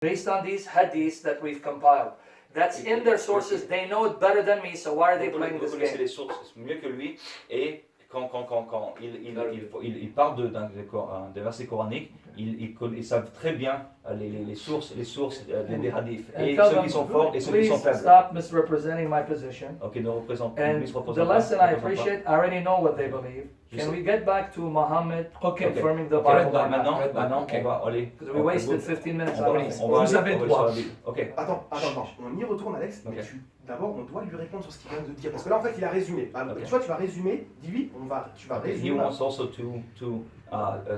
based on these hadiths that we've compiled. That's in their sources. They know it better than me, so why are they playing this Vous connaissez game? les sources mieux que lui, et quand il parle des versets coraniques, ils savent très bien les sources des hadiths, et ceux qui sont forts et ceux qui sont Please faibles. stop misrepresenting my position. Ok, ne représente And the lesson I appreciate, I already know what they believe. Can we get back to Muhammad confirming the Bible? Maintenant, on va aller. Because we wasted 15 minutes on this. Vous avez le droit. Ok. Attends, on y retourne Alex, mais d'abord on doit lui répondre sur ce qu'il vient de dire, parce que là en fait il a résumé. Alors, tu vois, tu vas résumer, dis-lui, tu vas He résumer. wants also to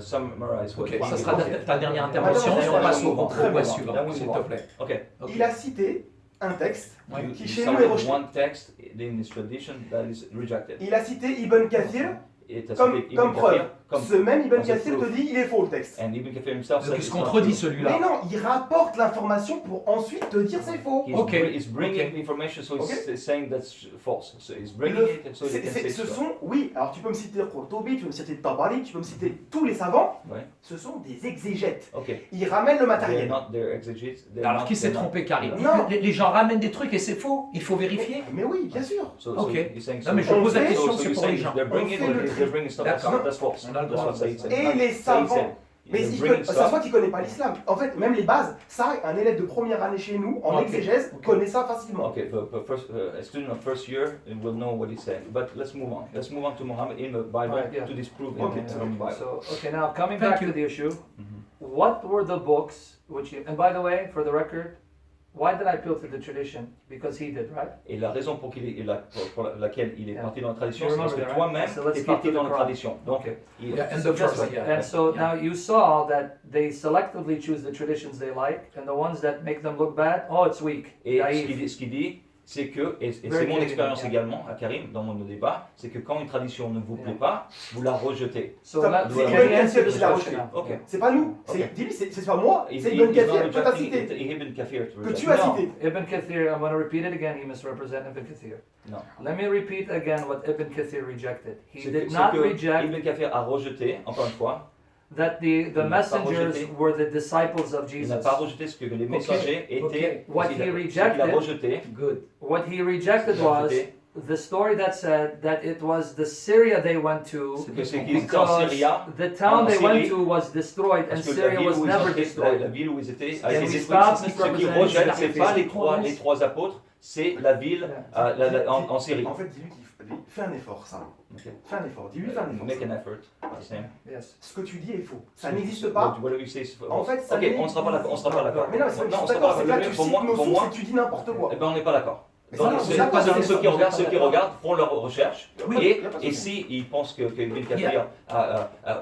summarize what. Ok, ça sera ta dernière intervention et on passe au point suivant, s'il te plaît. Ok. Il a cité un texte Ouais. qui chez nous est rejeté. One text in this tradition that is rejected. Il a cité Ibn Kathir Et t'as comme, cité comme Ibn preuve. Kathir, comme- Ce même Ibn as a Kathir te proof. dit il est faux le texte. And Ibn Kathir himself Donc said il se it's not contredit true. Mais celui-là. non, il rapporte l'information pour ensuite te dire c'est faux. He's bringing Ok. information, so Ok. he's saying that's false. So he's bringing Le- it, and so he can say ce it's sont, oui, alors tu peux me citer Qurtubi, tu peux me citer Tabari, tu peux me citer tous les savants, Ouais. ce sont des exégètes. Ok. Ils ramènent le They're matériel. not their exegetes. Alors qui s'est trompé, Karim? Non. Les gens ramènent des trucs et c'est faux. Il faut vérifier. Mais oui, bien sûr. Ok. He's saying, Non mais je on pose la fait- question, so c'est you're pour les saying gens. they're bringing On fait le it, they're bringing stuff D'accord. that's false. On a le That's droit. what Saïd said. Et les Saïd savants. said, Mais they're il bringing ça se voit stuff. qu'il ne connaît pas l'islam. En fait, même les bases, ça, un élève de première année chez nous, en Ok. exégèse, Ok. connaît ça facilement. Okay, but first, a student of first year will know what he's saying. But let's move on. Let's move on to Muhammad in the Bible Right, yeah. to disprove Okay. him from the Bible. So, okay, now coming Thank back you. to the issue, Mhm. what were the books which you, and by the way, for the record, why did I appeal to the tradition? Because he did, right? Et la raison pour laquelle il est Yeah. parti dans la tradition, You c'est parce que remember that, right? toi-même, So let's tu es keep parti to the dans la Quran. tradition. Donc, Okay. il- Yeah, and So the just verse, like- yeah. And so Yeah. now you saw that they selectively choose the traditions they like, and the ones that make them look bad, oh, it's weak, Et naïf. ce qu'il dit, c'est que, et c'est Very mon clear, expérience yeah. également à Karim, dans mon débat, c'est que quand une tradition ne vous plaît Yeah. pas, vous la rejetez. So C'est let, Ibn can you Kathir answer qui this l'a question rejeté. now? Ok. C'est pas nous. Ok. Dis-lui, c'est pas moi, He's- c'est he's Ibn not Kathir que tu as rejecting cité. Ibn Kathir to Que reject. tu as No, cité. Ibn Kathir, I'm going to repeat it again, he misrepresented Ibn Kathir. No. Let me repeat again what Ibn Kathir rejected. He C'est did que- not c'est que reject Ibn Kathir a rejeté, encore une fois, that the Il n'a pas messengers rejeté. were the disciples of il n'a Jesus. pas rejeté ce que les messagers étaient. Ok. What ce qu'il a- he ce qu'il a rejected- rejeté, Good. What he rejected il a was rejeté, the story that said that it was the Syria they went to que c'est qu'ils étaient en because Syria, the town en they went Syrie, to was destroyed and parce que la Syria ville was où ils never étaient, la destroyed. ville où ils étaient, a Can été we détruite. stop Ce qu'ils misrepresenting rejettent, c'est pas Syria? les trois apôtres, c'est la ville en Syrie. En fait, dis-lui qu'il fait un effort, ça. Ok. Fais un effort. Dis-lui, fais un effort. Make an effort. Sam. Yes. Ce que tu dis est faux. Ça n'existe pas. What do you say is- En fait, ça Ok, on ne sera pas d'accord. On sera pas d'accord. Mais non, mais c'est on sera d'accord, pas c'est que là, tu Pour cites moi, nos pour sources moi, et tu dis n'importe quoi. eh ben, on n'est pas d'accord. Mais Donc, ça, ceux non, c'est ceux qui pas regardent, d'accord. ceux qui regardent font leurs recherches. Oui, Et, y a pas de et souci. si ils pensent que Ibn Kathir Yeah.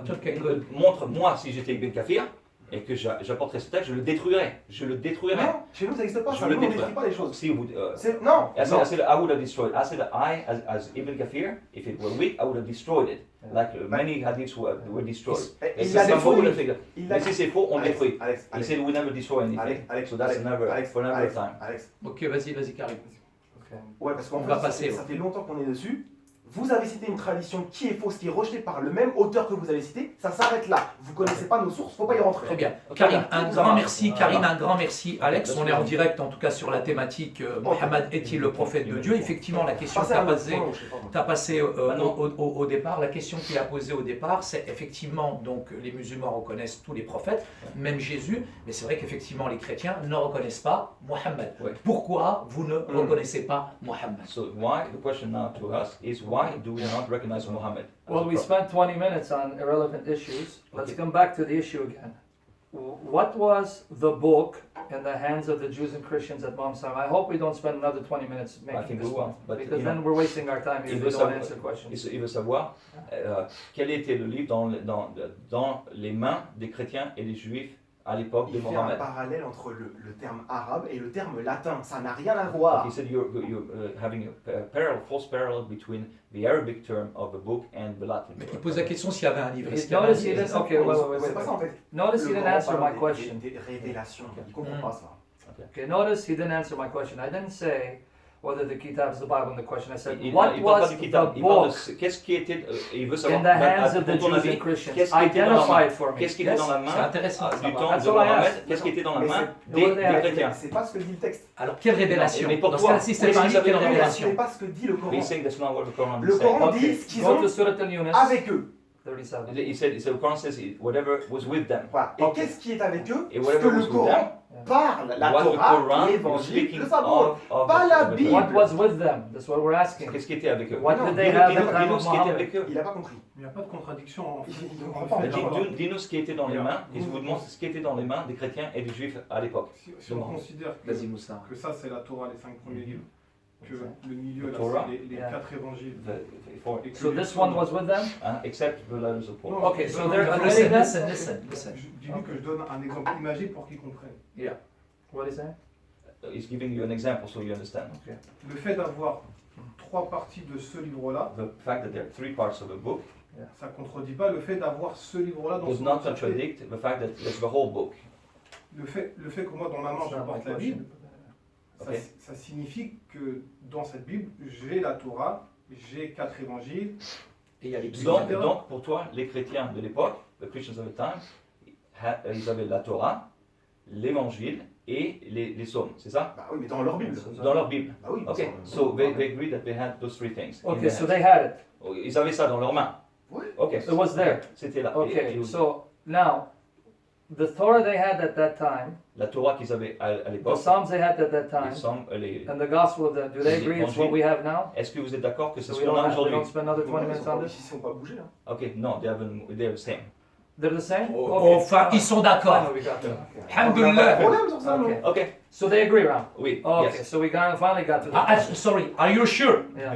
Ok, good. montre, moi, si j'étais Ibn Kathir, et que j'apporterais ce texte, je le détruirais. Je le détruirais. Non, chez nous, ça n'existe pas. Je Ça, le nous, on ne détruis. détruit pas les choses. Si vous, Non, I non. said I would have destroyed. I said I, as Ibn Kathir, if it were weak, I would have destroyed it. Like many hadiths were destroyed. Et Il si l'a c'est faux, détruit. Il l'a mais si c'est faux, on le Alex, détruit. Alex, He Alex, said we never destroy anything. Alex, So that's never, Alex, for never Alex, time. Alex. Ok, vas-y, Karim. Okay. Ouais, parce qu'en On fait, va passer, ça fait longtemps qu'on est dessus. Vous avez cité une tradition qui est fausse, qui est rejetée par le même auteur que vous avez cité. Ça s'arrête là. Vous connaissez pas nos sources, faut pas y rentrer. Très bien. Ok, Karim, voilà. un grand merci. Karim, un grand merci. Alex, Merci. on est en direct en tout cas sur la thématique Mohammed est-il le prophète de Dieu? Effectivement, la question que Passez tu à as un autre posée. point, je sais pas, moi. Tu as passé Ah non. au départ, la question qu'il a posée au départ, c'est effectivement, donc les musulmans reconnaissent tous les prophètes, même Jésus, mais c'est vrai qu'effectivement les chrétiens ne reconnaissent pas Mohammed. Ouais. Pourquoi vous ne reconnaissez pas Mohammed? So why, the question now to us is why do we not recognize Muhammad? as Well, a we prophet? spent 20 minutes on irrelevant issues. Let's Okay. come back to the issue again. What was the book in the hands of the Jews and Christians at Mount Sinai? I hope we don't spend another 20 minutes making think this we one, won't, but, because you then know, we're wasting our time if il we veut don't savoir- answer questions. Il veut savoir quel était le livre dans les mains des chrétiens et des juifs à l'époque de Il fait un Mohammed. parallèle entre le terme arabe et le terme latin. Ça n'a rien à voir. He said you're having a false parallel between the Arabic term of the book and the Latin. Mais il pose la question s'il y avait un livre. Est-ce qu'il y avait un Notice he livre? didn't. Okay, wait. C'est pas ça en fait. Notice he Le didn't Coran answer parle my question. des révélations. Il comprend pas ça. Okay, notice he didn't answer my question. I didn't say whether the kitab is the Bible in the question. I said, Il what il parle pas was du the kitab, il parle book de qu'est-ce qui était, il veut in savoir, the hands of the pour ton Jews avis, and Christians? qu'est-ce qui était dans la Identify main, it for me. qu'est-ce qui était dans la C'est main intéressant de du savoir. temps That's de all I Mohammed, asked. qu'est-ce qui était dans la Mais main c'est- des Mais chrétiens. C'est pas ce que dit le texte. Alors, quelle révélation? Mais pour Dans ce toi, cas-ci, c'est qu'est-ce pas qu'ils dit quelle avaient dans la Ce révélation. n'est pas ce que dit le Coran. He's saying that's not what the Quran Le is Coran saying. dit ce qu'ils Go ont to Surah Al-Yunus, avec eux. 37. He said, the Quran says whatever was with them. Voilà. Et Ok. qu'est-ce qui est avec eux? Et Ce whatever que was le with Coran them, parle, la what the Torah, Quran was l'évangile, speaking le Zabour. of Pas la the Bible. What was with them? That's what we're asking. Qu'est-ce qui était avec eux? What Non, did they dis-nous- have at the dis-nous- time Dis-nous of ce qui était Muhammad? avec eux. Il n'a pas compris. Il n'y a pas de contradiction en fait. Il ne En comprend pas. fait, Dis- Dis-nous ce qui était dans les Bien. mains, et je vous demande ce qui était dans les mains des chrétiens et des juifs à l'époque. si on considère Vas-y, Moussa. que ça c'est la Torah, les 5 premiers livres, que le milieu The là Torah. c'est les Yeah. 4 évangiles. Et que So les this one psaumes- was with them? Except the letters of Paul. Non, Okay, je so donne they're un admitting exemple. that? Listen. Dis-lui que je donne un exemple imagé pour qu'il comprenne. What is that? He's giving you an example so you understand. Le fait d'avoir 3 parties de ce livre-là, The fact that there are 3 parts of a book ça ne contredit pas le fait d'avoir ce livre-là dans does son not entièreté. contradict the fact that there's the whole book. Le fait que moi dans ma main That's je not my porte la question. Bible, Ok. ça signifie que dans cette Bible, j'ai la Torah, j'ai 4 évangiles. Et il y a les Donc, pour toi, les chrétiens de l'époque, the Christians of the time, ils avaient la Torah, l'évangile et les psaumes, c'est ça? Bah oui, mais dans leur Bible. Dans leur Bible. Bah oui. Ok, so they agree that they had those 3 things. in Okay, their so hands. they had it. Oh, ils avaient ça dans leurs mains. Oui. Ok, It was there. c'était là. Okay, Et so now, the Torah they had at that time, la Torah qu'ils avaient à the l'époque, Psalms they had at that les time, psaumes, and the Gospel of them, do they agree it's what we have now? est-ce que vous êtes d'accord que c'est So ce we qu'on a don't aujourd'hui? spend another 20 minutes on this? Ici, on va bouger. Hein. Ok, non, they're the same. They're the same? Enfin, ils sont d'accord. Finally, we got there. On n'a pas Alhamdulillah. de problème sur ça, non? Okay. Ok, So they agree, Ram? oui, Okay, yes. so we finally got to Sorry, are you sure? Yeah.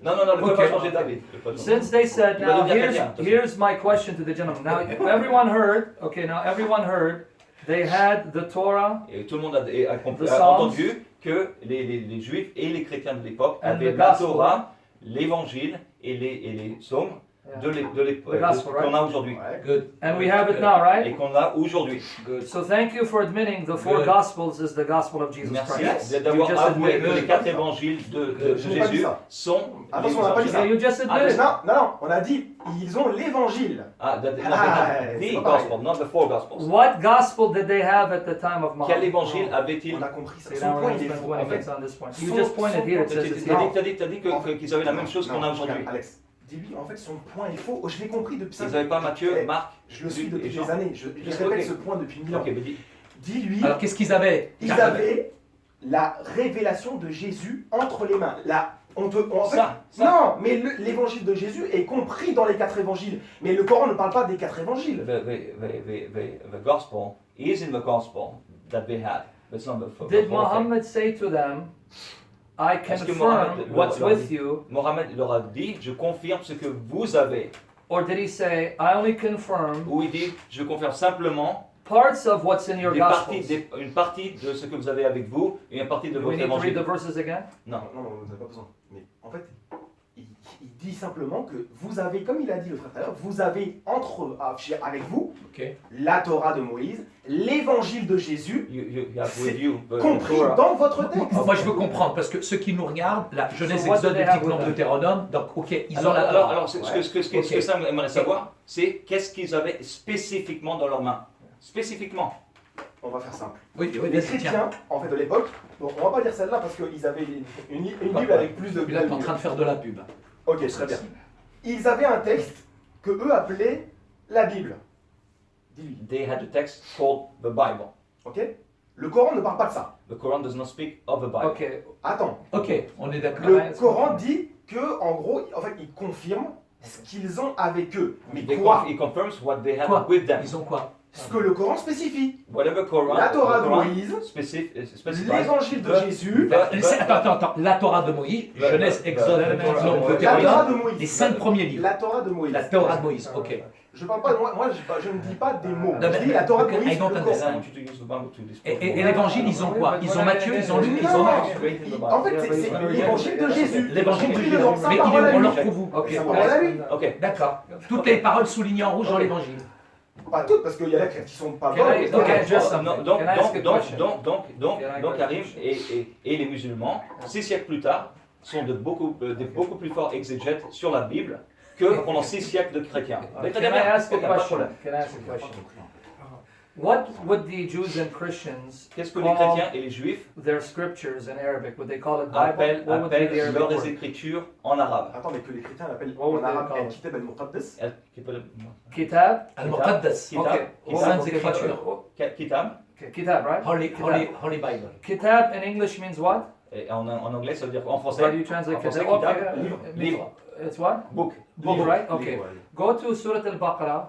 Non, ne peux Ok. pas changer d'avis. Ne peux pas changer. Since they said, Il va now devenir chrétien, here's my question to the gentleman. Now everyone heard, they had the Torah Et tout le monde a The Psalms. entendu que les juifs et les chrétiens de l'époque And avaient the la gospel. Torah, l'évangile et les psaumes Yeah. de l'époque The gospel, qu'on a aujourd'hui. Ouais. Good. And we have it now, right? Et qu'on a aujourd'hui. Good. So thank you for admitting the 4 Good. Gospels is the gospel of Jesus Merci Christ. d'avoir You just avoué admitted que it. les 4 évangiles de Je n'ai pas dit Jésus ça. sont Attention, les on n'a pas dit évangiles. ça. Yeah, you just admitted it. Non, on a dit, ils ont l'évangile. Ah, c'est the pas gospel, not the 4 gospels. What gospel did they have at the time of Quel Muhammad? évangile avait-il? On a compris ça. See, Son now we're point, going to il est spend faux. 20 En fait, minutes on this point. You son- just pointed son- here, it says it's here. T'as dit qu'ils avaient la même chose qu'on a aujourd'hui. regarde, Alex, dis-lui, en fait, son point est faux. Je l'ai compris depuis ça. Ils n'avaient pas Matthieu, Eh, Marc. Je le suis Luc depuis et Jean. des années. Je Ok. répète ce point depuis 1000 ans. Ok, mais dis. Dis-lui, Alors, qu'est-ce qu'ils avaient? ils avaient la révélation de Jésus entre les mains. En fait, Ça. non, mais l'évangile de Jésus est compris dans les 4 évangiles. Mais le Coran ne parle pas des 4 évangiles. The gospel is in the gospel that they had. It's not the Did whole thing. Muhammad say to them, I Est-ce que confirm Mohammed what's leur with dit- you? Mohammed leur a dit, je confirme ce que vous avez. Or did he say, I only confirm Ou il dit, je confirme simplement parts of what's in your Gospels? une partie de ce que vous avez avec vous et une partie de Do we votre need to read the évangile. verses again? Non. Non, vous n'avez pas besoin. Mais en fait, il dit simplement que vous avez, comme il a dit le frère tout à l'heure, vous avez avec vous Ok. la Torah de Moïse, l'évangile de Jésus, You have with you the compris Torah. dans votre texte. Moi, je veux comprendre, parce que ceux qui nous regardent, la Genèse, So what Exode, do they have Lévitique, with Nombre, them? Deutéronome, donc, ok, ils ont la Alors, ce que Ok. Sam aimerait savoir, c'est qu'est-ce qu'ils avaient spécifiquement dans leurs mains. Spécifiquement. On va faire simple. Oui, Les vas-y, tiens. chrétiens, en fait, de l'époque, bon, on va pas dire celle-là parce qu'ils avaient une Bible avec plus de Puis là, tu es en train de faire de la pub. Ok, très bien. Ils avaient un texte que eux appelaient la Bible. Dis-lui, They had a text called the Bible. ok? Le Coran ne parle pas de ça. The Quran does not speak of the Bible. Okay. Attends, Ok, on est d'accord. le Coran dit que, en gros, en fait, il confirme ce qu'ils ont avec eux. Mais quoi? He confirms what they had Quoi? with them. Ils ont quoi? Ce que le Coran spécifie. Whatever Quran, La Torah the de Quran Moïse, specifies l'évangile de the- Jésus, Attends. La Torah de Moïse, Genèse, Exode, la Lévitique, Torah- Nombre, la Torah Deutéronome, de Moïse. les 5 premiers livres. La Torah de Moïse. La Torah de Moïse, ok. Je parle pas de moi, je ne dis pas des mots. Non, Je dis la Torah de ok, I Moïse. don't le understand. Coran. I want you to use the Bible to disprove Et l'évangile, ils ont quoi? Ils ont Matthieu, ils ont Luc, ils ont Non, Marc. en fait, c'est l'évangile de Jésus. L'évangile de Compris Jésus. dedans, sa Mais parole à on lui. leur trouve où? Okay. Sa parole à lui. Ok. D'accord. Toutes les paroles soulignées en rouge dans l'évangile. Pas toutes, parce qu'il y en a qui sont pas Can I- bonnes. okay, just Donc, something. donc, Can I ask a donc, question? donc, Can I donc, ask a Karim question? et les musulmans, 6 siècles plus tard, sont de beaucoup plus forts exégètes sur la Bible que pendant 6 siècles de chrétiens. Les Can chrétiens, I ask a il y a pas de question? problème. Can I ask a question? What would the Jews and Christians Qu'est-ce que les call chrétiens et les juifs their scriptures in Arabic? Would they call it Bible? appellent What would be the Arabic leurs word? écritures en arabe? Attends, mais que les chrétiens l'appellent What would en they arabe call it? Al-Kitab al-Muqaddas. Kitab? Al-Muqaddas. Kitab. Okay. Les Saintes Okay, Écritures. Kitab, Okay, Kitab, right? Holy Bible. Kitab in English means what? et en anglais ça veut dire en How do français, you translate en français, Kitab? kitab, Okay, livre, it means- livre. It's what? book. Book, right? Okay. Livre, Go to Surah Al-Baqarah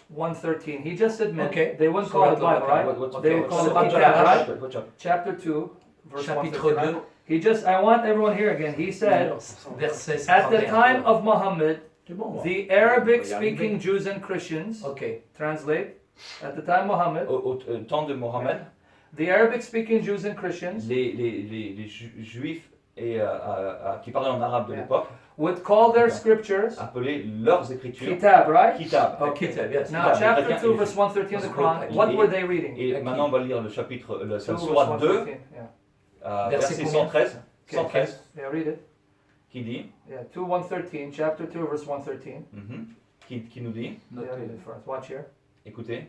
113. He just admitted Okay. they wouldn't call it Surah Bible, Al-Baqarah. right? What- They would what- call it Surah Kitab, Al-Baqarah. right? what chapter? Chapter 2, verse Chapitre 113. 2, He just, I want everyone here again. He said, verset at the 51. time of Muhammad, C'est bon, moi. the On va y Arabic-speaking arriver. Jews and Christians, Ok. translate, at the time of Muhammad, Au temps de Mohammed, the Arabic-speaking Jews and Christians les juifs qui parlaient en arabe de Yeah. l'époque would call their Okay. scriptures appelaient leurs écritures Kitab, right? Kitab. Okay. Kitab, yes. Now, Kitab, chapter chrétiens 2, et verse 113 of the That's Quran, good. what Et- were they reading? Et Ok. maintenant on va lire le chapitre, 2, la verse sourate 2, 113. Yeah. Verset verset combien? 113, 113, Yeah, read it. qui dit, Yeah, 2, 113, chapter 2, verse 113. qui nous dit, Yeah, read it for us. Watch here. écoutez,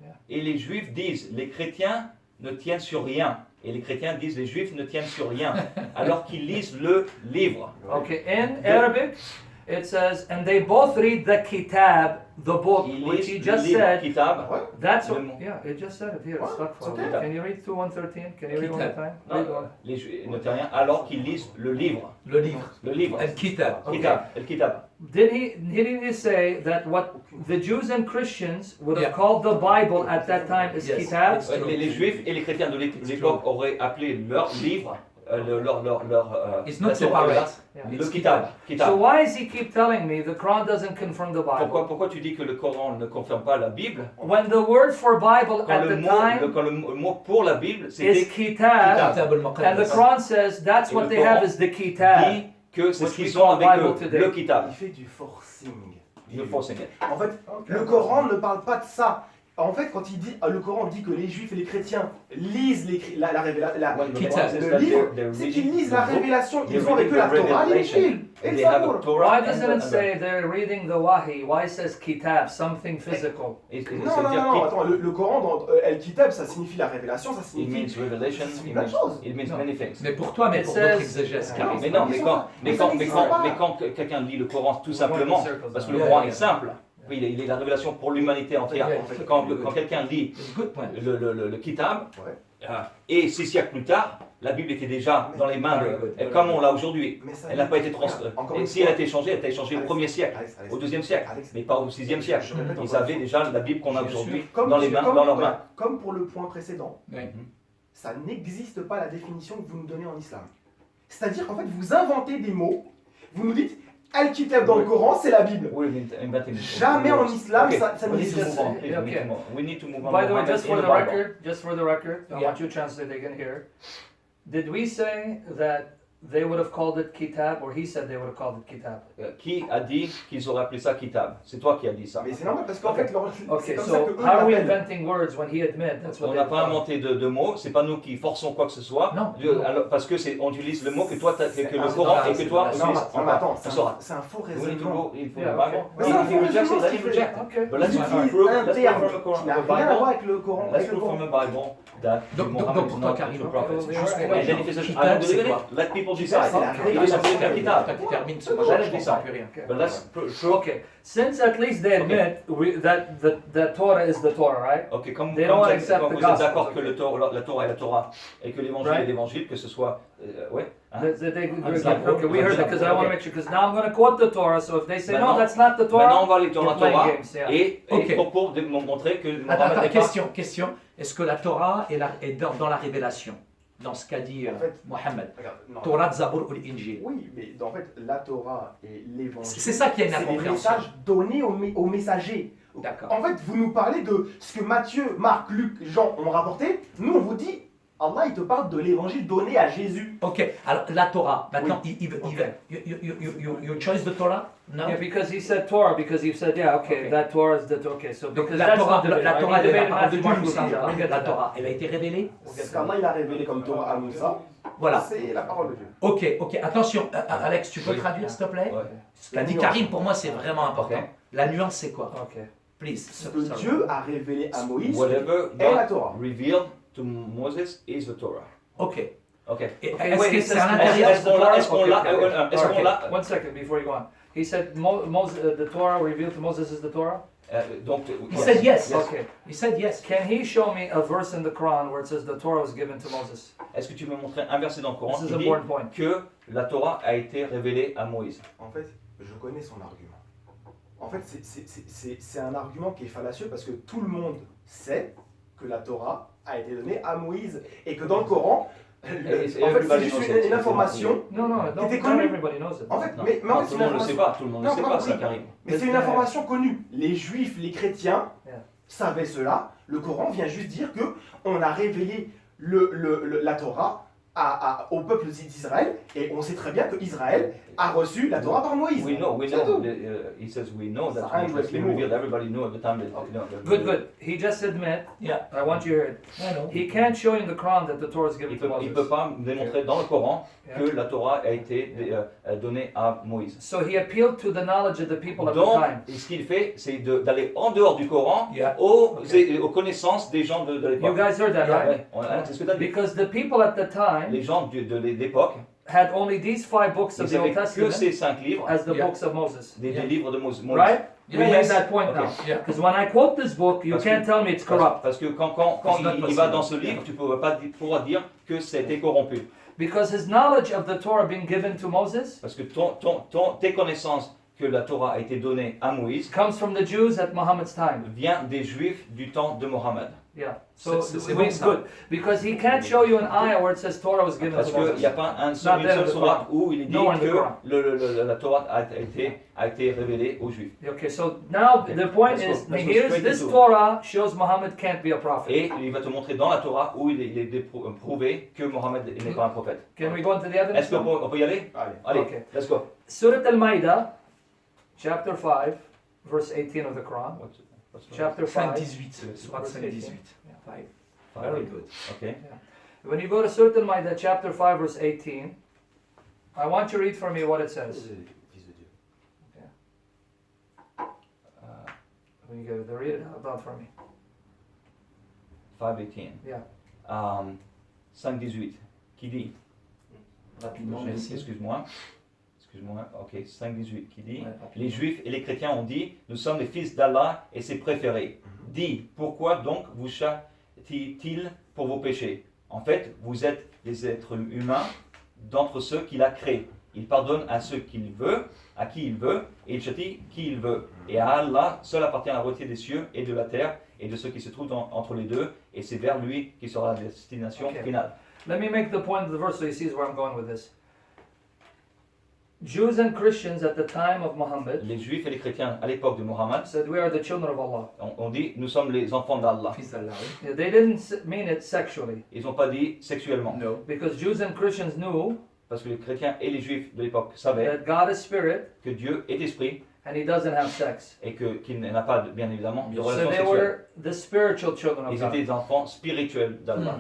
Yeah. et les juifs disent, les chrétiens ne tiennent sur rien, et les chrétiens disent, les juifs ne tiennent sur rien, alors qu'ils lisent le livre. Okay, in Arabic, it says, and they both read the Kitab, the book, Ils which he lisent just le livre, said. Kitab. Ouais. That's what, Le mot. yeah, it just said it here. Ouais, It's stuck for it's you. okay. Can you read 2, 113? Can you read one more time? Non, Read one. les juifs ne tiennent rien, alors qu'ils lisent le livre. Le livre. Le livre. Al-Kitab. Okay. Kitab, el Kitab. Didn't he say that what the Jews and Christians would have Yeah. called the Bible at that time is Yes, Kitab? it's- Les juifs et les chrétiens de l'époque auraient appelé leur livre, It's not la Torah, separate. Yeah. le It's Kitab. So Kitab. why does he keep telling me the Quran doesn't confirm the Bible? Pourquoi tu dis que le Coran ne confirme pas la Bible? When the word for Bible Quand at le the mot, time quand le mot pour la Bible, is c'était Kitab, Kitab and the al-Muqaddas. Quran says that's Et what le they Coran have is the Kitab. dit que c'est Which ce qu'ils we ont call avec Bible eux, today. le Kitab. Il fait du forcing. Le français. En fait, le Coran ne parle pas de ça. En fait, quand il dit, le Coran dit que les juifs et les chrétiens lisent la révélation, Kitab. le livre, c'est qu'ils lisent la révélation. Ils ont avec eux la Torah et l'Injil. Et le They have a Zabour. Torah Why doesn't it say they're reading the Wahi? Why it says Kitab, something physical? Non, non, non, attends, le Coran dans El-Kitab, ça signifie la révélation, ça It signifie. means revelation, Ça signifie it plein de means, choses. it means Non. many things. Mais pour toi, mais It pour says- d'autres exégèses, Ah, Karim. Mais non, mais quand ça quelqu'un lit le Coran tout simplement, parce que le Coran est simple, oui, il est la révélation pour l'humanité entière. Yeah, Quand quelqu'un lit It's a good point. le Kitab, Ouais. et 6 siècles plus tard, la Bible était déjà dans les mains, Very good. comme on l'a aujourd'hui. Mais ça Elle n'a pas été Regarde, transférée. encore Et une si elle a fois. été changée, elle a été changée au Alex, 1er siècle, Alex, au 2e siècle, Alex, mais pas au 6e siècle. je répète Ils encore une avaient fois. déjà la Bible qu'on a Bien aujourd'hui Comme- dans leurs comme- mains. Comme pour le point précédent, Oui. ça n'existe pas la définition que vous nous donnez en islam. C'est-à-dire qu'en fait, vous inventez des mots, vous nous dites Al-Kitab dans le Coran, c'est la Bible. Jamais en islam, ça we need n'existe to pas. move on, please, Okay. we need to move on. By the way, Mohammed just in for the the Bible. record, I Yeah. want you to translate again here. Did we say that they would have called it Kitab, or he said they would have called it Kitab? Qui a dit qu'ils auraient appelé ça Kitab? C'est toi qui as dit ça. Mais c'est normal parce qu'en Okay. fait, Okay, c'est comme ça so que eux how are we l'appellent. inventing words when he admit that's what On they n'a pas call it? inventé de mots, c'est pas nous qui forçons quoi que ce soit. Non. Parce que on utilise le mot que toi, que le c'est Coran dans la- et que toi c'est Non, utilises. mais attends, Tu sauras. c'est un faux We need to raisonnement. go in from Yeah, the Bible. okay. Mais c'est un He faux rejects it, raisonnement let ce him qu'il reject fait. it. Okay. But let's Ils prove utilisent un let's terme prove from qui n'a the rien à voir Bible. avec le Coran. Let's avec le prove from Coran. the Bible that Donc Muhammad pour is toi, not a Karim, true prophet. Okay. juste pour Ouais. And then if he says, Kitab, I don't c'est believe in quoi? it, let people C'est decide. la Okay. Il veut s'appeler un Kitab. Toi qui termine ce moi, Let je it comprends decide. plus rien. But let's prove. Okay, since at least they admit that the Torah is the Torah, right? Ok, comme They don't vous accept êtes the d'accord gospel, que la Torah est la Torah et que l'évangile Right. est l'évangile, que ce soit. Ouais. hein? Okay, we heard that because I want to make sure, because now I'm going to quote the Torah, so if they say, no, Maintenant- that's not the Maintenant, on Torah, va aller dans la you're playing Torah games, yeah. et Ok. pour montrer que Attends, Mohammed n'est pas. question. Est-ce que la Torah est dans la révélation? Dans ce qu'a dit En fait, Mohammed. Regarde, non. Torah, Zabour ou l'Injil. Oui, mais en fait, la Torah et l'évangile, C'est ça qui a une c'est les incompréhension. messages donnés aux messagers. D'accord. En fait, vous nous parlez de ce que Matthieu, Marc, Luc, Jean ont rapporté. Nous, on vous dit Allah, il te parle de l'évangile donné à Jésus. Ok, alors la Torah, maintenant, Oui. il Ok. va. You choose the Torah? No? Yeah, because he said Torah, because he said, yeah, okay, Okay. that Torah is the okay. So Donc because la that's Torah, not debate, la right? Torah, We elle est la debate parole de Matthew, Dieu, Mark, Moussa. Luke, John. We'll get to La that. Torah, elle a été révélée? We'll get to Ce qu'Allah, that. il a révélé comme Torah à Moussa, Voilà. c'est la parole de Dieu. Ok, attention, Alex, tu peux Oui. traduire s'il te plaît? Ouais. Ce qu'a dit Karim, pour moi, c'est vraiment important. Ok. La nuance, c'est quoi? Okay. Please. Ce que Dieu a révélé à Moïse Whatever est la God Torah. revealed to Moses is the Torah. Ok. Ok. Et Okay, est-ce wait, que he c'est says à to l'intérieur? Moses the Torah? Est-ce qu'on Okay, l'a- okay, est-ce qu'on okay. l'a- One second before you go on. He said the Torah revealed to Moses is the Torah? Donc, He said yes. Okay. He said yes. Can he show me a verse in the Quran where it says the Torah was given to Moses? Est-ce que tu peux montrer un verset dans le Coran This is qui an dit important point. que la Torah a été révélée à Moïse? En fait, je connais son argument. En fait, c'est un argument qui est fallacieux parce que tout le monde sait que la Torah a été donnée à Moïse et que dans le Coran, en fait, c'est juste une information. No, no, Était not connu. everybody knows it. En fait, Non, mais en non, fait, tout c'est le une monde ne le sait information. pas, tout le monde ne Non, le sait pas pas, compris. ça, Karim. Mais c'est une information connue. Les Juifs, les chrétiens Yeah. savaient cela. Le Coran vient juste dire que on a révélé la Torah au peuple d'Israël et on sait très bien que Israël a reçu la Torah par Moïse. We know, C'est tout. he says we know that Ça, it has been revealed. Everybody knew at the time that, Good, good. He just admit, Yeah. I want you to hear it. I know. He can't show you in the Quran that the Torah is given Il to ne peut Moses. pas démontrer dans le Coran Yeah. que la Torah a été donnée à Moïse. So he appealed to the knowledge of the people at the Donc, time. ce qu'il fait, c'est d'aller en dehors du Coran Yeah. aux connaissances des gens de You l'époque. guys heard that, Yeah. right? Ouais, c'est ce que tu as dit. Because the people at the time Les gens de l'époque, had only these 5 books of ils the n'avaient Old que Testament ces 5 livres, as the Yeah. books of Moses. des Yeah. livres de Moïse. Right? We Yeah, made yes. that point Okay. now. Yeah. Because when I quote this book, you Parce can't que- tell me it's corrupt. Parce que quand It's not il possible. va dans ce livre, tu ne pourras pas pouvoir dire que c'était corrompu. Because his knowledge of the Torah being given to Moses Parce que tes connaissances que la Torah a été donnée à Moïse comes from the Jews at Muhammad's time. vient des Juifs du temps de Mohammed. Yeah. So C'est we- bon, ça. good. Because he can't show you an ayah where it says Torah was given Parce to qu'il Moses. n'y a pas une Not seule there in the sourate Quran. où il est dit Nowhere in the Quran. que la Torah a été révélée aux Juifs. Okay, so now Okay. the point Let's go- is, let's go here's straight this into it. Torah shows Muhammad can't be a prophet. Et il va te montrer dans la Torah où il est prouvé que Mohammed n'est pas un prophète. Can we go into the evidence? Est-ce qu'on now? peut y aller? Allez. Allez, Okay. let's go. Surah Al-Ma'idah, chapter 5, verse 18 of the Quran. Chapter 5. 5-18. Surat 5-18. Five. Very Very good. Ok. When you go to Surah Al-Ma'idah, chapter 5, verse 18, I want you to read for me what it says. Fils de Dieu. When you go to read it out loud for me. 5:18. Yeah. 5:18. Qui dit? Rapidement, merci. Excuse-moi. Ok, 5:18 qui dit Ouais, rapidement. les Juifs et les chrétiens ont dit nous sommes les fils d'Allah et ses préférés. Dit pourquoi donc vous châtie-t-il pour vos péchés? En fait, vous êtes des êtres humains d'entre ceux qu'il a créés. Il pardonne à ceux qu'il veut, à qui il veut, et il châtie qui il veut. Et à Allah seul appartient la royauté des cieux et de la terre et de ceux qui se trouvent entre les deux, et c'est vers lui qui sera la destination Ok. finale. Let me make the point of the verse so he sees where I'm going with this. Jews and Christians at the time of Muhammad Les Juifs et les chrétiens à l'époque de Mohammed said we are the children of Allah. on dit nous sommes les enfants d'Allah. Fils d'Allah, oui. Yeah, they didn't mean it sexually Ils n'ont pas dit sexuellement. No. because Jews and Christians knew Parce que les chrétiens et les juifs de l'époque savaient that God is spirit que Dieu est esprit and he doesn't have sex. et qu'il n'a pas, bien évidemment, de So relation they sexuelle. were the spiritual children of Ils étaient God. des enfants spirituels d'Allah.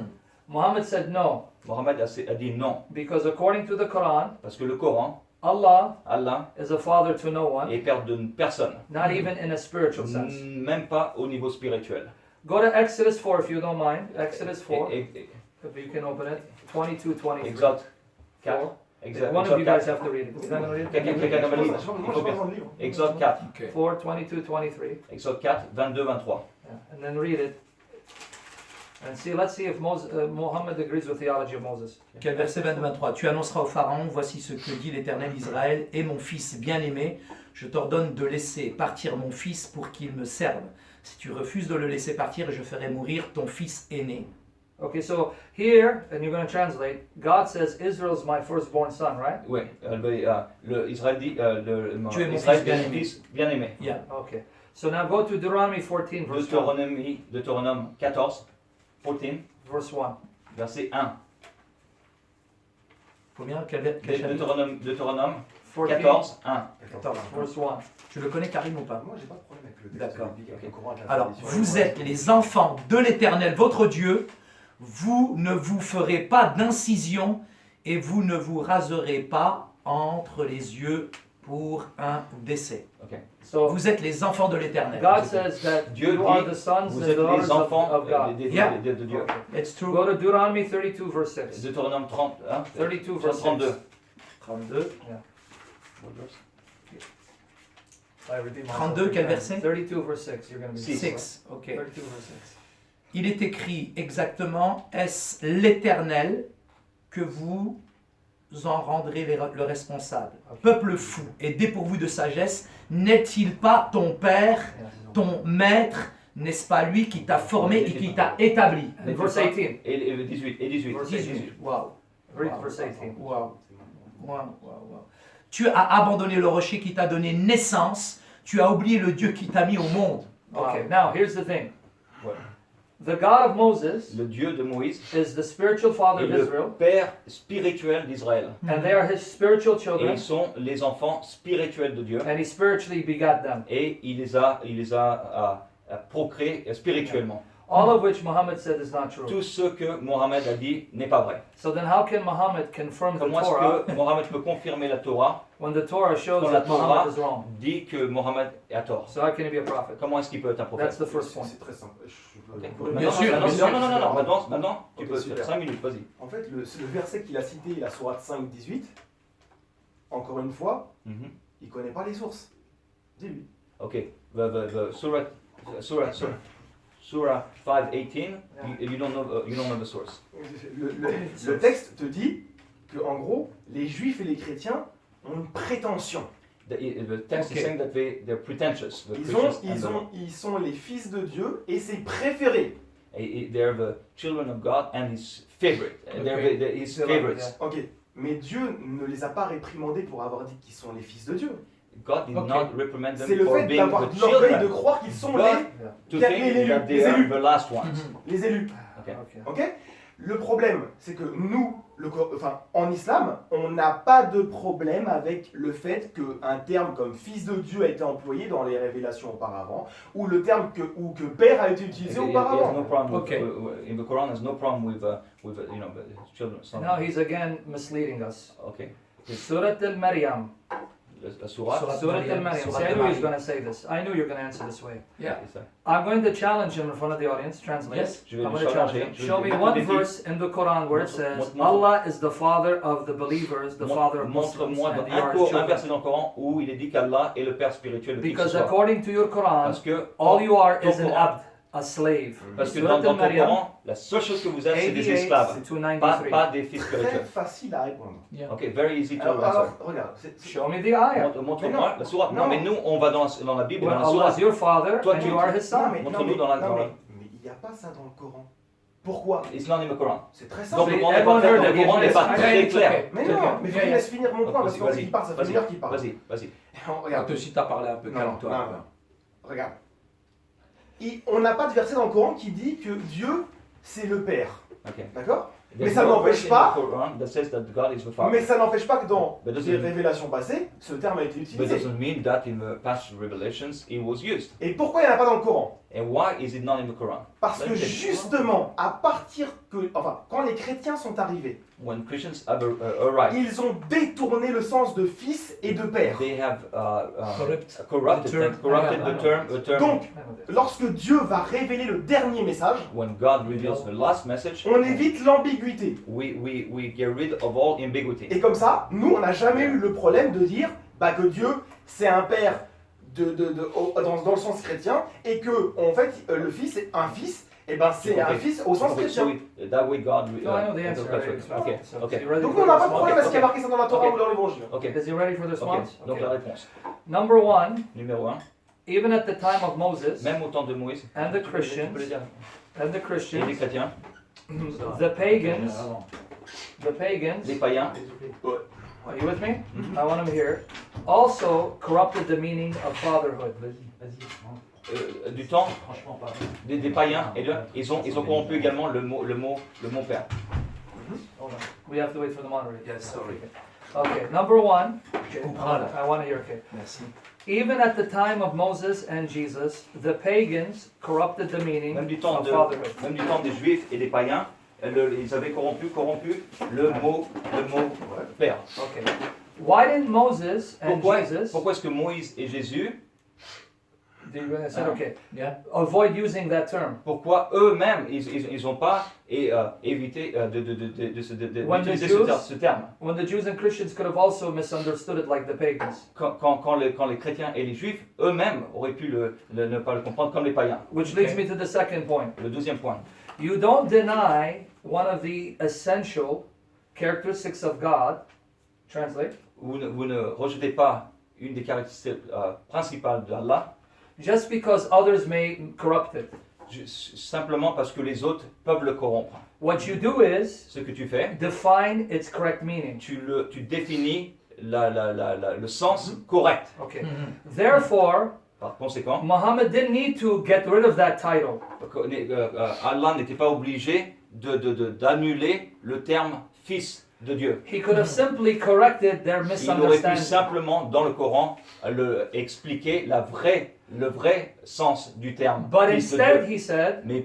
Muhammad said no Mohammed a dit non, because according to the Quran, parce que le Coran, Allah Allah is a father to no one, est père de personne, not even in a spiritual sense. même pas au niveau spirituel. Go to Exodus 4 if you don't mind. Exodus 4, Et- if you can open it. 22, 23. Exode 4. 4. Exode One of you guys 4. have to read it. You're not gonna read it? Quelqu'un va lire. Moi, je prends le livre. Exode 4. Ok. 4, 22, 23. Exode 4, 22, 23. Yeah. And then read it. And see, let's see if Muhammad agrees with the theology of Moses. Ok, verset 22-23. Tu annonceras au Pharaon, voici ce que dit l'Éternel Israël, et mon fils bien-aimé, je t'ordonne de laisser partir mon fils pour qu'il me serve. Si tu refuses de le laisser partir, je ferai mourir ton fils aîné. Okay, so here, and you're going to translate, God says, Israel's my firstborn son, right? Oui, Israël dit, Tu es mon Israël fils bien-aimé. fils bien-aimé. Yeah. Okay. So now go to Deuteronomy 14, verse 1. Deutéronome 14, 14, Verse 1. verset 1. Combien? Quel chapitre? Deutéronome 14, 14, 1. 14. verse 1. Tu le connais, Karim, ou pas? Moi, j'ai pas de problème avec le texte D'accord. biblique, avec le Coran, avec la Alors, tradition. vous êtes les enfants de l'Éternel, votre Dieu. Vous ne vous ferez pas d'incision et vous ne vous raserez pas entre les yeux pour un décès. Ok. So Vous êtes les enfants de l'Éternel. God says that Dieu you are dit, the sons Vous and êtes daughters les enfants of God. de Dieu. It's true. Go to Deuteronomy 32, verse 6. Deutéronome 30, hein, 32, verse 32. 6. 32. I redeem myself. 32, quel verset? 32, verse 6. You're going to be 6. Ok. 32, verse 6. Il est écrit exactement, est-ce l'Éternel que vous en rendrez le responsable? Peuple fou et dépourvu de sagesse, n'est-il pas ton père, ton maître, n'est-ce pas lui qui t'a formé et qui t'a établi? And verse 18. Et 18. Et 18. Verse 18. Waouh. Read verse 18. Waouh. Waouh. Waouh. Tu as abandonné le rocher qui t'a donné naissance, tu as oublié le Dieu qui t'a mis au monde. Okay, now here's the thing. Ouais. The God of Moses Le Dieu de Moïse is the spiritual father est of le Israel, Père spirituel d'Israël. and they are his spiritual Et children, ils sont les enfants spirituels de Dieu. and he spiritually begat them. Et il les a procréés spirituellement. All of which Muhammad said is not true. Tout ce que Mohammed a dit n'est pas vrai. So then how can Muhammad confirm the Comment Torah est-ce que Mohammed peut confirmer la Torah when the Torah shows quand la that Muhammad Torah is wrong? dit que Mohammed est à tort? So how can he be a prophet? Comment est-ce qu'il peut être un That's prophète? the first point. C'est très simple. Ok. Bien sûr, bien sûr. Non. Maintenant, tu Ok, peux super. 5 minutes, vas-y. En fait, le verset qu'il a cité, la sourate 5, 18, encore une fois, Mhm. il connaît pas les sources. Dis-lui. Ok. Surah 5:18. You don't know the source. Le texte te dit que, en gros, les juifs et les chrétiens ont une prétention. The text Ok. is saying that they're pretentious. The Christians and Ils sont les fils de Dieu et ses préférés. they're the children of God and His favorite. And Okay. they're His Yeah. favorites. Ok, mais Dieu ne les a pas réprimandés pour avoir dit qu'ils sont les fils de Dieu. God did Ok. not reprimand C'est them le for fait being d'avoir the de l'orgueil de children. croire qu'ils sont God to les think élus, that they les are élus. the last ones. les élus. Okay. Okay. Ok. Le problème, c'est que nous, en islam, on n'a pas de problème avec le fait qu'un terme comme fils de Dieu a été employé dans les révélations auparavant, ou le terme que père a été utilisé He has auparavant. no problem with, Okay. in the Quran. There's no problem with the children. Son. Now he's again misleading us. Okay. Surah Al-Maryam. La Surah. Surah Al-Maryam. See, I knew he was going to say this. I knew you were going to answer this way. Yeah. C'est ça. I'm going to challenge him in front of the audience. Translate. Yes. Je vais I'm le going to challenge challenger. him. Je vais Show lui me mettre one des défis. verse in the Quran where it says Montre- Allah is the father of the believers, the father of Muslims, Montre-moi and you are his un children. verset dans le Coran où il est dit qu'Allah est le Père spirituel de qui que ce Because soit. according to your Quran, Parce que all you are ton is an Coran- abd, a slave. Parce que Surah dans ton Al-Maryam, Coran, la seule chose que vous êtes, c'est des 88 esclaves, to pas 93. des fils Très spirituels. facile à répondre. Ok, very easy to Alors, answer. regarde, Show me the ayah. Montre-moi la sourate. Non, Non. mais nous, on va dans la Bible, When dans la Allah sourate. is your father Toi, and tu- you are his Non, son. mais, Montre-nous dans la- mais il n'y a pas ça dans le Coran. Pourquoi? It's not in the Quran. C'est très Donc simple. le Mais Coran n'est everyone pas, heard le that Coran n'est pas he très was- clair. Mais non, mais faut qu'il laisse finir mon point, parce Vas-y, qu'on sait qu'il parle, ça fait une heure qu'il parle. Vas-y. Regarde. Toi aussi, t'as parlé un peu, Non, calme-toi. non. Regarde. On n'a pas de verset dans le Coran qui dit que Dieu, c'est le Père. Ok. D'accord? There's ça no n'empêche verse in pas- the Quran that says that God is the Father. Mais ça n'empêche pas que dans But les doesn't- révélations passées, ce terme a été But utilisé. doesn't mean that in the past revelations it was used. Et pourquoi il n'y en a pas dans le Coran? And why is it not in the Quran? Parce que Ok. justement, quand les chrétiens sont arrivés, When Christians have arrived, ils ont détourné le sens de fils et de père. they have Corrupt. corrupted the term. Donc, lorsque Dieu va révéler le dernier message, When God reveals the last message, on évite l'ambiguïté. we get rid of all ambiguity. Et comme ça, nous, on n'a jamais eu le problème de dire que Dieu, c'est un père dans le sens chrétien, et que, en fait, le fils est un fils, et ben c'est un fils au sens chrétien. That way God. No, I know the answer. Okay. So, Okay. you ready Donc for nous, on n'a this pas de one? problème à ce qu'il y a Ok. marqué ça dans la Torah Ok. ou dans l'évangile. Ok. Is he ready for this one? Donc Okay. la réponse. Number one, Numéro 1. even at the time of Moses Même au temps de Moïse. and the Tu Christians, peux le dire. and the Et les Christians, chrétiens, the pagans, les païens. are you with me? I want them here. Also corrupted the meaning of fatherhood. du temps Franchement, pas. des païens, et ils ont corrompu également le mot père. Hold on. We have to wait for the moderator. Yes, sorry. Okay, number one. Tu comprends là. I want to hear, okay. Merci. Even at the time of Moses and Jesus, the pagans corrupted the meaning Même du temps of fatherhood. même du temps des juifs et des païens, ils avaient corrompu le mot père. Okay. Why didn't Moses and Jesus, Pourquoi est-ce que Moïse et Jésus, I said, okay, Yeah. avoid using that term? pourquoi eux-mêmes ils ont pas évité When the d'utiliser Jews- ce terme? When the Jews and Christians could have also misunderstood it like the pagans. Quand les chrétiens et les juifs eux-mêmes auraient pu ne pas le comprendre comme les païens. Which Okay. leads me to the second point. Le deuxième point. You don't deny one of the essential characteristics of God. Translate. Vous ne rejetez pas une des caractéristiques principales d'Allah, Just because others may corrupt it. simplement parce que les autres peuvent le corrompre. What you do is Ce que tu fais, define its correct meaning. tu définis le sens correct. Okay. Mhm. Therefore, Par conséquent, Muhammad didn't need to get rid of that title. Allah n'était pas obligé d'annuler le terme fils de Dieu. He could have simply corrected their Il aurait pu misunderstanding. simplement, dans le Coran, expliquer le vrai sens du terme But fils de instead, Dieu. he said, Mais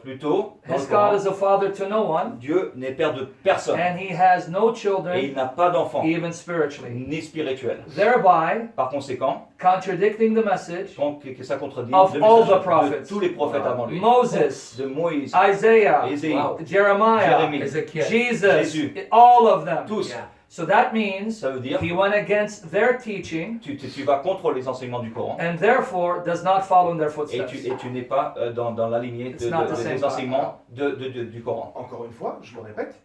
plutôt, dans le his God Coran, is a father to no one, Dieu n'est père de personne and he has no et il children, n'a pas d'enfant, even spiritually. ni spirituel. Thereby, Par conséquent, contradicting the message que ça contredit Of le all message the prophets. de tous les prophètes avant lui. Moses, De Moïse, Isaiah, Ésaïe, Wow. Jeremiah, Jérémie, Ézéchiel. Jesus, Jésus. all of them. tous. Yeah. So that means Ça veut dire he went against their teaching tu vas contre les enseignements du Coran and therefore does not follow in their et footsteps. tu n'es pas dans la lignée It's not the same des enseignements du Coran. Encore une fois, je le répète,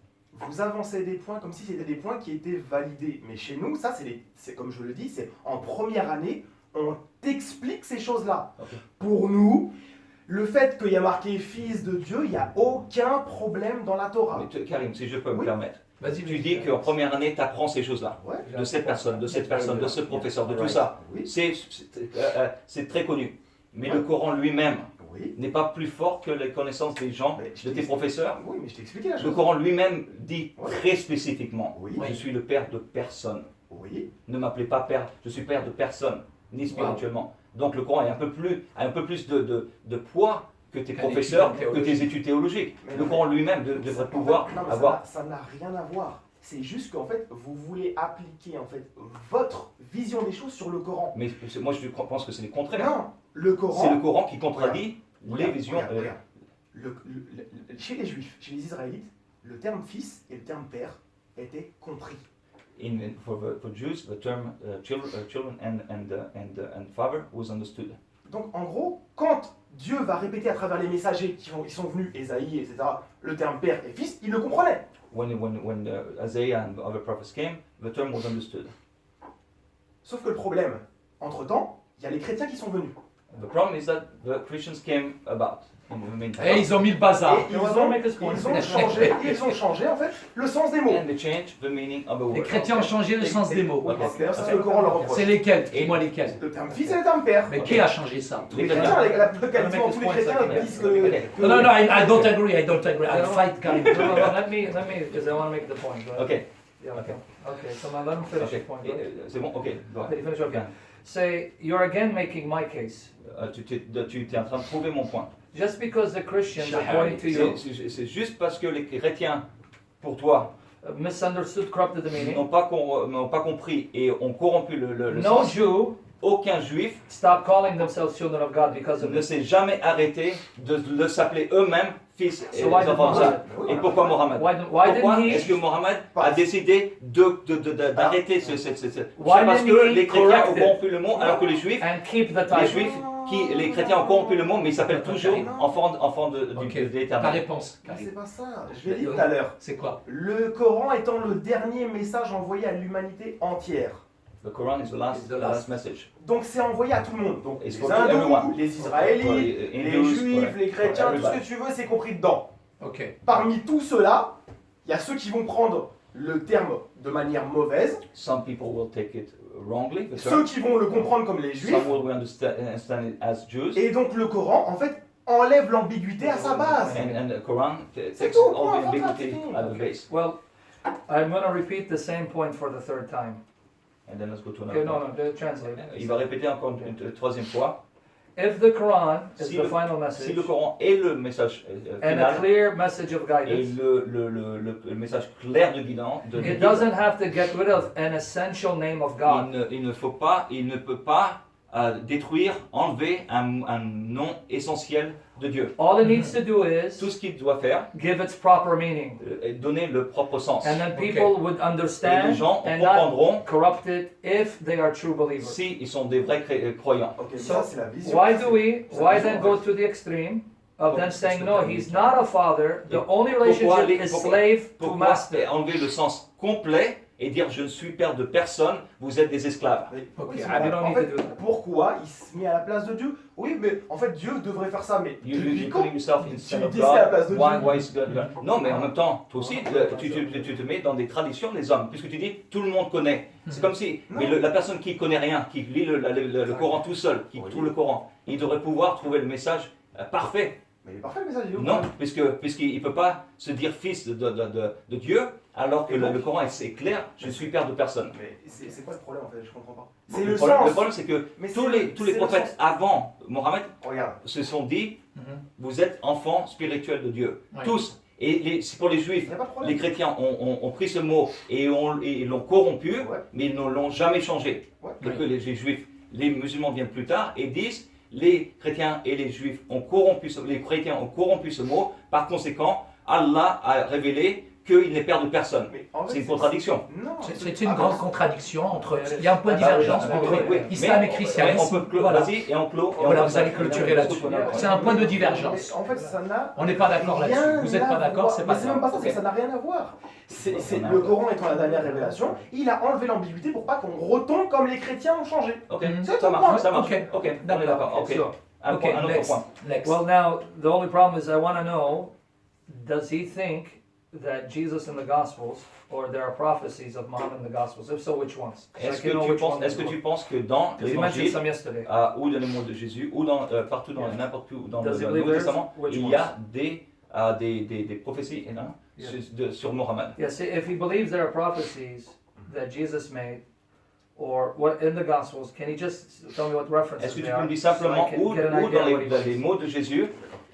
vous avancez des points comme si c'était des points qui étaient validés. Mais chez nous, ça, c'est comme je le dis, c'est en première année, on t'explique ces choses-là. Ok. Pour nous, le fait qu'il y a marqué fils de Dieu, il n'y a aucun problème dans la Torah. Mais Karim, si je peux me Oui. permettre, Vas-y, tu dis qu'en première année, tu apprends ces choses-là. Ouais. De cette personne, de ce professeur, de tout ça. Oui. C'est très connu. Mais le Coran lui-même Oui. n'est pas plus fort que les connaissances des gens, Mais je de tes t'ai- professeurs. Oui, mais je t'ai expliqué la Le chose. Coran lui-même dit Ouais. très spécifiquement, Oui. je suis le père de personne. Oui. Ne m'appelez pas père, je suis père de personne, ni spirituellement. Donc le Coran a un peu plus de poids que tes Qu'un professeurs, étudiant que tes théologique. études théologiques. Mais Le non, Coran lui-même Ça- devrait en pouvoir fait, non, mais avoir... ça n'a rien à voir. C'est juste qu'en fait, vous voulez appliquer en fait votre vision des choses sur le Coran. Mais moi je pense que c'est le contraire. Non, le Coran. C'est le Coran qui contredit les Regarde, visions. regarde. Chez les Juifs, chez les Israélites, le terme fils et le terme père étaient compris. For Jews, the term children and father was understood. Donc en gros, quand Dieu va répéter à travers les messagers qui sont venus, Ésaïe, etc., le terme père et fils, ils le comprenaient. When Isaiah and other prophets came, the term was understood. Sauf que le problème, entre-temps, il y a les chrétiens qui sont venus. The problem is that the Christians came about in the meantime. Et ils ont mis le bazar. Et ils They ont, don't make us point. ils ont changé en fait le sens des mots. And they changed the meaning of the word. Les chrétiens ont changé le sens des mots. Oui, c'est d'ailleurs c'est ce que le Coran leur reproche. C'est lesquels? Dis-moi lesquels. Le terme fils et le terme père. Mais qui a changé ça? Les chrétiens, quasiment tous les chrétiens disent que... Non, non, non, I don't agree, I don't agree. I'll fight Karim. No, no, no, let me, because I want to make the point. Go ahead. Okay. Yeah, okay. Okay, so now let him finish Okay. the point. Go ahead. C'est bon. Okay. Go ahead. Okay, finish up. Say, you're again making my case. Tu es en train de prouver mon point. Just because the Christians, according to you, C'est juste parce que les chrétiens, pour toi, misunderstood, corrupted the meaning. n'ont pas compris et ont corrompu le No sens. Jew Aucun juif stopped calling themselves children of God because of ne this. s'est jamais arrêté de s'appeler eux-mêmes fils et So why did enfants de ça. Muhammad? Et pourquoi Mohammed? Why Pourquoi didn't est-ce que he? Mohammed a décidé d'arrêter ce... C'est Why parce didn't que he les chrétiens correct ont it? corrompu le mot, alors que les juifs, And keep the les title. juifs, les chrétiens ont corrompu le mot, mais ils s'appellent toujours enfants de Ok, ta l'éternel. réponse, Mais c'est Karim. pas ça, je l'ai dit tout à l'heure. C'est quoi? Le Coran étant le dernier message envoyé à l'humanité entière. The Quran is the last message. Donc c'est envoyé à tout le monde. Donc It's les for hindous, everyone. les israélites, For the les Hindus, juifs, for- les chrétiens, for tout ce everybody. que tu veux, c'est compris dedans. Ok. Parmi tout cela, il y a ceux qui vont prendre le terme de manière mauvaise. Some people will take it wrongly, for ceux sure. qui vont le comprendre comme les juifs. Some will understand it as Jews. Et donc le Coran, en fait, enlève l'ambiguïté à sa base. And the Quran C'est takes tout, all the point, ambiguity fini. at the base. Well, I'm going to repeat the same point for the third time. And then let's go to Okay, another no, point. no, translate. Il va répéter encore une troisième fois. If the Quran is Si the le- final Si message le Coran est le message and a final clear message of et guidance, le message clair de guidance, it doesn't have to get rid of an essential name of God. il ne peut pas détruire, enlever un nom essentiel de Dieu. All it needs to do is Tout ce qu'il doit faire give its proper meaning. est donner le propre sens. And then Okay. people would Et les understand gens and not comprendront corrupt it if they are true believers. si ils sont des vrais croyants. Ok, So, ça c'est la vision. Why do we, C'est la why vision, then en go fait. to the extreme of then saying, Parce no, que he's not a father, the only Pourquoi relationship les- is pourquoi- slave to Pourquoi master. enlever le sens complet et dire je ne suis père de personne, vous êtes des esclaves. Mais- Ok, oui, c'est I vrai. don't En need fait, to do that. pourquoi il se met à la place de Dieu? Oui, mais en fait Dieu devrait faire ça, mais You depuis quand? putting yourself instead Tu of dis ça à la place God. de Why, Dieu. why is God? Non, mais en même temps, toi aussi, tu te mets dans des traditions des hommes, puisque tu dis tout le monde connaît. C'est comme si, mais la personne qui connaît rien, qui lit le Coran tout seul, qui Oui. trouve le Coran, il devrait pouvoir trouver le message parfait. Mais il est parfait le message, il est où? Non, puisqu'il ne peut pas se dire fils de Dieu, alors que Et donc le Coran c'est clair, je suis père de personne. Mais c'est quoi le problème en fait? Je comprends pas. Le C'est le problème, sens. le problème, c'est que Mais tous c'est les le prophètes sens. avant Mohammed Regarde. se sont dit, Mhm. vous êtes enfants spirituels de Dieu. Ouais. Tous. Et c'est pour les Il juifs. n'y a pas de Les problème. chrétiens ont pris ce mot et ils l'ont corrompu, Ouais. mais ils ne l'ont jamais changé. Ouais. Que les juifs, les musulmans viennent plus tard et disent, les chrétiens et les juifs ont corrompu les chrétiens ont corrompu ce mot. Par conséquent, Allah a révélé qu'il n'est père de personne. Mais en fait, C'est une contradiction. Non. C'est une grande contradiction entre. Il y a un point de Ah, divergence oui, entre oui, oui. islam Mais et christianisme. on peut clore, Voilà. vas-y, et on clôt. et on Voilà, passe vous allez à- clôturer là-dessus. C'est un point de divergence. Mais en fait, ça n'a. On n'est pas d'accord là-dessus. rien Vous n'êtes à pas d'accord, voir. c'est pas Mais c'est même pas ça, grave. c'est que ça n'a rien à voir. C'est On a- le Coran étant la dernière révélation, il a enlevé l'ambiguïté pour pas qu'on retombe comme les chrétiens ont changé. Ok, Mhm. ça marche, ça marche. Ok. Ok, on est D'accord. d'accord. Ok, So, un, Ok, point- un autre next. point. Next. well, now, the only problem is I want to know, does he think that Jesus in the Gospels, or there are prophecies of Muhammad in the Gospels? If so, which ones? So I Est-ce can que, know tu which penses, one est-ce is que tu what. penses que dans 'Cause he mentioned l'évangile, some yesterday. ou dans les mots de Jésus, ou partout dans Yeah. n'importe où dans Does he le believe Nouveau there's Testament, which il ones? y a des prophéties non, Yeah. sur Mohammed. Yes, if he believes there are prophecies that Jesus made, or what in the Gospels, can he just tell me what references Est-ce que they tu peux are, me dire so I simplement can où get an dans idea what he les believes? mots de Jésus,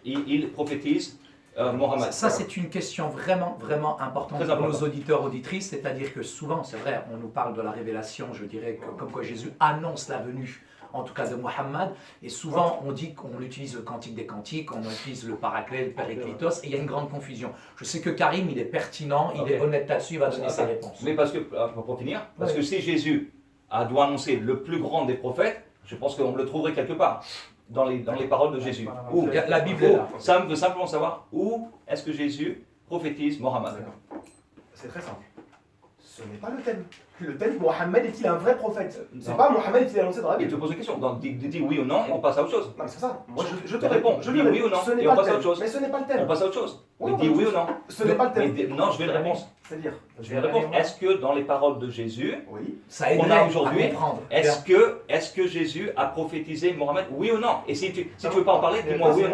il prophétise Mohammed? Ça, c'est une question vraiment, vraiment importante Très pour important. nos auditeurs, auditrices. C'est-à-dire que souvent, c'est vrai, on nous parle de la révélation, je dirais, comme quoi Jésus annonce la venue, en tout cas de Mohammed. Et souvent, on dit qu'on utilise le cantique des cantiques, on utilise le paraclet, le périclitos, et il y a une grande confusion. Je sais que Karim, il est pertinent, il Ok. est honnête là-dessus, il va donner ses réponses. Mais parce que, pour finir, parce Oui. que si Jésus doit annoncer le plus grand des prophètes, je pense qu'on le trouverait quelque part dans les paroles de Jésus. Où Il y a- la Bible est là. Ça me veut simplement savoir où est-ce que Jésus prophétise Mohammed. C'est très simple. Ce n'est pas le thème. Le thème, Mohammed est-il un vrai prophète? C'est Non. pas Mohammed est-il annoncé dans la Il Bible. te pose une question, donc dis oui ou non et on passe à autre chose. Non, mais c'est ça. Moi, je te Mais réponds. réponds. Je Dis lui oui réponds. ou non, Ce n'est et pas on le passe à thème. autre chose. Mais ce n'est pas le On thème. passe à autre chose. Oui, Mais on dis passe à oui ou autre non. Ce n'est pas le thème. Non, je vais le répondre. C'est-à-dire. Je vais répondre. Est-ce que dans les paroles de Jésus, Oui. Ça On a aiderait à aujourd'hui, comprendre. est-ce que Jésus a prophétisé Mohammed? Oui ou non? Et si tu veux pas en parler, dis-moi oui ou non.